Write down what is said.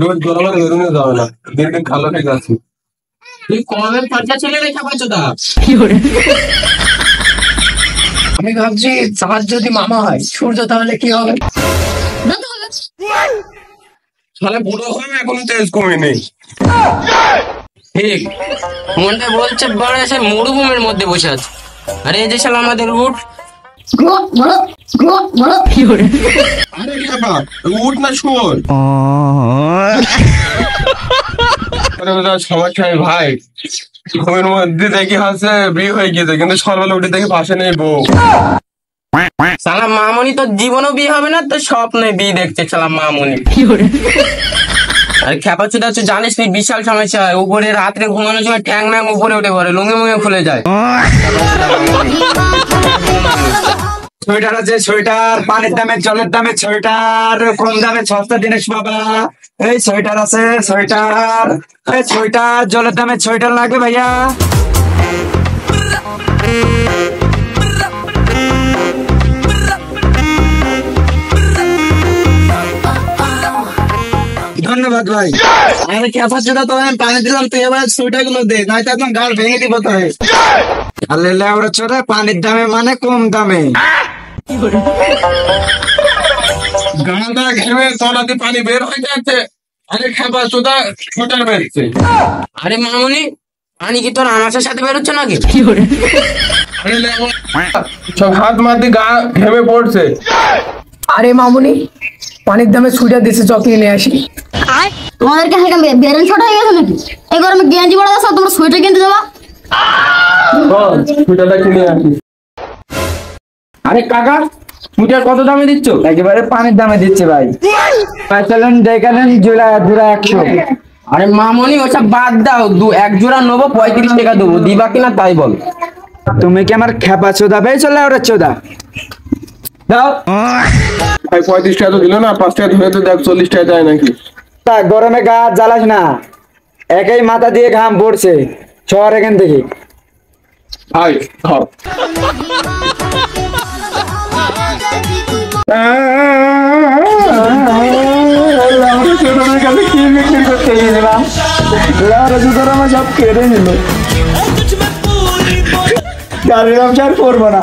রোজ গরমে বেরোনো যাবে না, দিন দিন কালো হয়ে যাচ্ছে। তুই কবে পর্যা ছেলে রেখা পাচ্ছ তা? আমি ভাবছি চাঁদ যদি মামা হয় সূর্য তাহলে কি হবে? তাহলে বুড়ো হয়ে এখনো তেজ কমে নেই। ঠিক, মনটা বলছে বড় এসে মরুভূমির মধ্যে বসে আছে। আরে এই যে শালা আমাদের উঠ। আরে খেপা, উঠ না শুয়োর। সমস্যা ভাই, ঘুমের মধ্যে দেখি হাসে বিয়ে হয়ে গিয়েছে, কিন্তু সকালবেলা উঠে দেখি পাশে নেই বউ। শালা মামনি তোর জীবনও বিয়ে হবে না, তোর স্বপ্নে বিয়ে দেখছে শালা মামনি। আর খেপা চুদা তুই জানিস তুই বিশাল সমস্যা হয়। উপরে রাত্রে ঘুমানোর সময় ট্যাং ম্যাং উপরে উঠে পড়ে, লুঙ্গি মুঙ্গে খুলে যায়। সোয়েটার আছে, সোয়েটার পানির দামে জলের দামে সোয়েটার, কম দামে সস্তা জিনিস বাবা। এই সোয়েটার আছে, সোয়েটার, এই সোয়েটার জলের দামে সোয়েটার লাগবে ভাইয়া। ধন্যবাদ ভাই। আরে খেপা চোদা, তো আমি পানি দিলাম, তুই এবার সোয়েটার গুলো দে, নয়তো একদম গাড় ভেঙে দিব তো। আরে লেওরা চোদা, পানির দামে মানে কম দামে। গাঁদা ঘেমে তলাতে পানি বের হয়ে যাচ্ছে, আরে খেপা চোদা সোয়েটার বেরছে। আরে মামনি, পানি কি তোর আনাসের সাথে বেরোচ্ছে নাকি? আরে সব হাত মারতে গা ঘেমে পড়ছে। আরে মামুনি, পানির দামে সোয়েটার দিছে, চকিয়ে নিয়ে আসি। তোমাদেরকে হালকা বেরেন ছোট হয়ে গেছে নাকি? এই গরমে গেঞ্জি পড়া যাচ্ছে, তোমরা সোয়েটার কিনতে যাবা? সোয়েটারটা কিনে আসি। আরে কাকা, সোয়েটার কত দামে দিচ্ছ? একেবারে পানির দামে দিচ্ছে ভাই। চলেন দেখালেন জোড়া 100। আরে মামনি ওসব বাদ দাও, এক জোড়া নেবো 35 টাকা দেবো, দিবা কিনা তাই বল। তুমি কি আমার খেপা চোদা পেয়েছো লেওরা চোদা? দাও। 35 টাকা তো দিল না, 5 টাকা ধরে তো দেখ 40 টাকা দেয় নাকি। তা গরমে গা জ্বালাস না, একাই মাথা দিয়ে ঘাম পড়ছে। শহর এখান থেকে ভাই ধর। সব কেড়ে নিল, গাড়ির ব্যবসা আর করবো না।